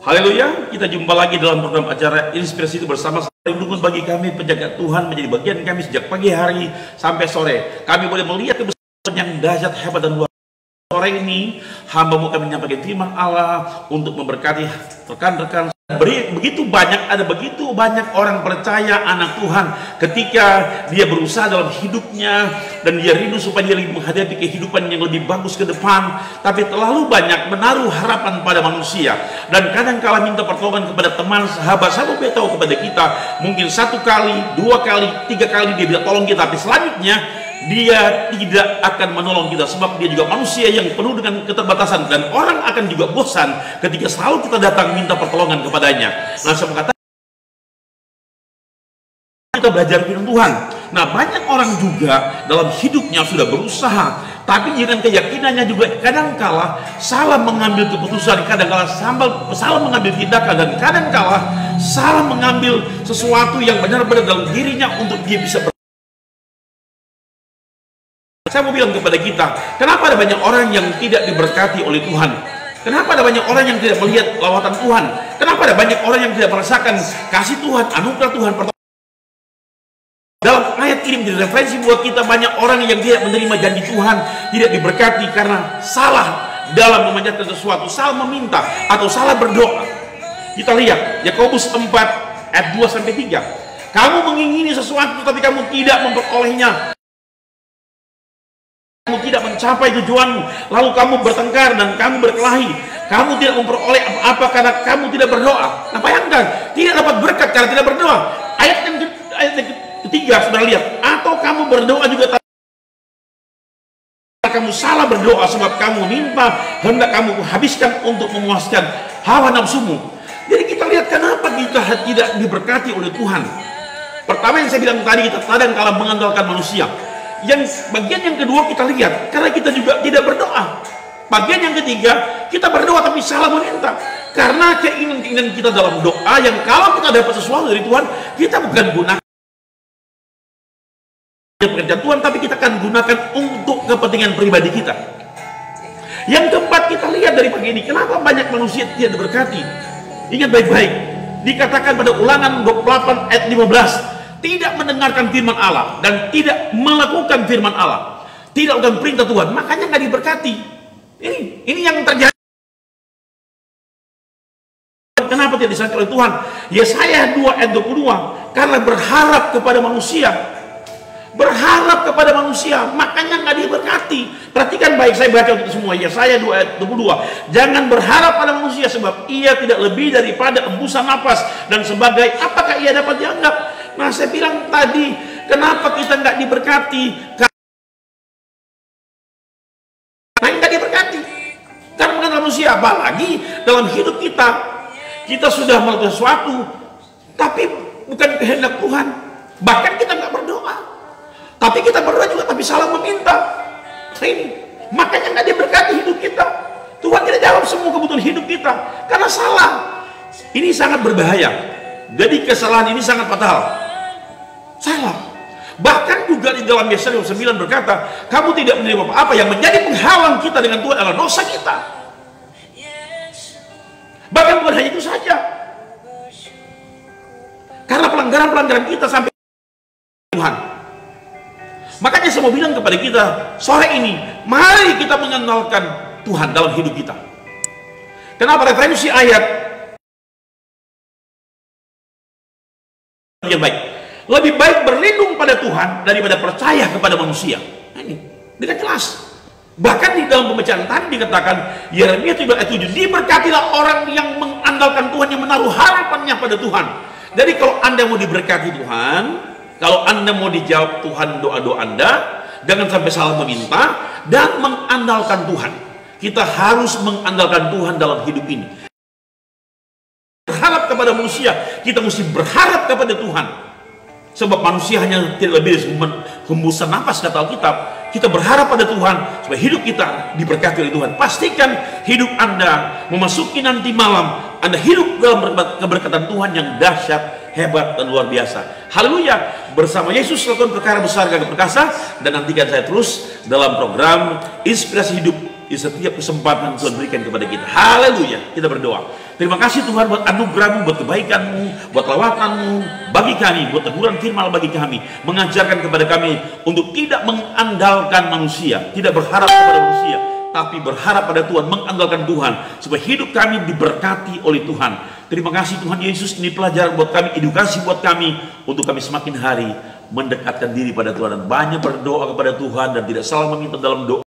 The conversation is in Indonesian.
Haleluya, kita jumpa lagi dalam program acara Inspirasi Hidup bersama. Dukun bagi kami penjaga Tuhan menjadi bagian kami sejak pagi hari sampai sore. Kami boleh melihat kebesaran yang dahsyat, hebat dan luar biasa. Sore ini hamba-Mu kami menyampaikan firman Allah untuk memberkati rekan-rekan. Ada begitu banyak orang percaya anak Tuhan ketika dia berusaha dalam hidupnya dan dia rindu supaya dia menghadapi kehidupan yang lebih bagus ke depan, tapi terlalu banyak menaruh harapan pada manusia dan kadang-kala minta pertolongan kepada teman, sahabat tahu kepada kita, mungkin 1 kali, 2 kali, 3 kali dia bisa tolong kita, tapi selanjutnya dia tidak akan menolong kita sebab dia juga manusia yang penuh dengan keterbatasan dan orang akan juga bosan ketika selalu kita datang minta pertolongan kepadanya. Nah, saya mengatakan kita belajar firman Tuhan. Nah, banyak orang juga dalam hidupnya sudah berusaha, tapi dengan keyakinannya juga kadang-kala salah mengambil keputusan, kadang-kala salah mengambil tindakan, dan kadang-kala salah mengambil sesuatu yang benar-benar dalam dirinya untuk dia bisa. Saya mau bilang kepada kita, kenapa ada banyak orang yang tidak diberkati oleh Tuhan? Kenapa ada banyak orang yang tidak melihat lawatan Tuhan? Kenapa ada banyak orang yang tidak merasakan kasih Tuhan, anugerah Tuhan? Dalam ayat ini menjadi referensi buat kita, banyak orang yang tidak menerima janji Tuhan, tidak diberkati karena salah dalam memanjatkan sesuatu, salah meminta atau salah berdoa. Kita lihat Yakobus 4 ayat 2-3. Kamu mengingini sesuatu tapi kamu tidak memperolehnya. Kamu tidak mencapai tujuanmu, lalu kamu bertengkar dan kamu berkelahi. Kamu tidak memperoleh apa-apa karena kamu tidak berdoa. Nah, bayangkan, tidak dapat berkat karena tidak berdoa. Ayat yang ketiga, saudara lihat, atau kamu berdoa juga kamu salah berdoa sebab kamu minta hendak kamu habiskan untuk memuaskan hawa nafsumu. Jadi kita lihat kenapa kita tidak diberkati oleh Tuhan. Pertama yang saya bilang tadi, kita kadang-kala mengandalkan manusia. Yang bagian yang kedua kita lihat karena kita juga tidak berdoa. Bagian yang ketiga, kita berdoa tapi salah meminta karena keinginan kita dalam doa yang kalau kita dapat sesuatu dari Tuhan, kita bukan gunakan pekerjaan Tuhan, tapi kita akan gunakan untuk kepentingan pribadi kita. Yang keempat, kita lihat dari pagi ini kenapa banyak manusia tidak diberkati. Ingat baik-baik, dikatakan pada Ulangan 28 ayat 15, tidak mendengarkan firman Allah dan tidak melakukan firman Allah, tidak melakukan perintah Tuhan, makanya nggak diberkati. Ini yang terjadi. Kenapa tidak diserahkan oleh Tuhan? Yesaya 2 ayat 22, karena berharap kepada manusia, makanya nggak diberkati. Perhatikan baik, saya baca untuk semua. Yesaya 2 ayat 22, jangan berharap pada manusia sebab ia tidak lebih daripada embusan napas, dan sebagai apakah ia dapat dianggap. Nah, saya bilang tadi, kenapa kita nggak diberkati? Karena nggak diberkati. Karena bukan manusia, apalagi dalam hidup kita sudah melakukan sesuatu, tapi bukan kehendak Tuhan. Bahkan kita nggak berdoa. Tapi kita berdoa juga, tapi salah meminta. Nah, ini makanya nggak diberkati hidup kita. Tuhan tidak jawab semua kebutuhan hidup kita karena salah. Ini sangat berbahaya. Jadi kesalahan ini sangat fatal. Salah. Bahkan juga di dalam Yesaya 9 berkata, kamu tidak menerima apa-apa. Yang menjadi penghalang kita dengan Tuhan adalah dosa kita. Bahkan bukan hanya itu saja, karena pelanggaran-pelanggaran kita sampai Tuhan. Makanya saya mau bilang kepada kita sore ini, mari kita mengandalkan Tuhan dalam hidup kita. Kenapa referensi ayat yang baik? Lebih baik berlindung pada Tuhan daripada percaya kepada manusia. Nah, ini dengan jelas. Bahkan di dalam pembacaan tadi dikatakan Yeremia 7 ayat 7, diberkatilah orang yang mengandalkan Tuhan, yang menaruh harapannya pada Tuhan. Jadi kalau Anda mau diberkati Tuhan, kalau Anda mau dijawab Tuhan doa-doa Anda, jangan sampai salah meminta dan mengandalkan Tuhan. Kita harus mengandalkan Tuhan dalam hidup ini. Berharap kepada manusia, kita mesti berharap kepada Tuhan. Sebab manusia hanya tidak lebih dari hembusan nafas, kata Alkitab. Kita berharap pada Tuhan supaya hidup kita diberkati oleh Tuhan. Pastikan hidup Anda memasuki nanti malam, Anda hidup dalam keberkatan Tuhan yang dahsyat, hebat, dan luar biasa. Haleluya. Bersama Yesus lakukan perkara besar gagah perkasa. Dan nantikan saya terus dalam program Inspirasi Hidup di setiap kesempatan Tuhan berikan kepada kita. Haleluya. Kita berdoa. Terima kasih Tuhan buat anugerah-Mu, buat kebaikan-Mu, buat lawakan-Mu bagi kami, buat teguran firman bagi kami, mengajarkan kepada kami untuk tidak mengandalkan manusia, tidak berharap kepada manusia, tapi berharap pada Tuhan, mengandalkan Tuhan, supaya hidup kami diberkati oleh Tuhan. Terima kasih Tuhan Yesus, ini pelajaran buat kami, edukasi buat kami, untuk kami semakin hari mendekatkan diri pada Tuhan, dan banyak berdoa kepada Tuhan, dan tidak salah meminta dalam doa.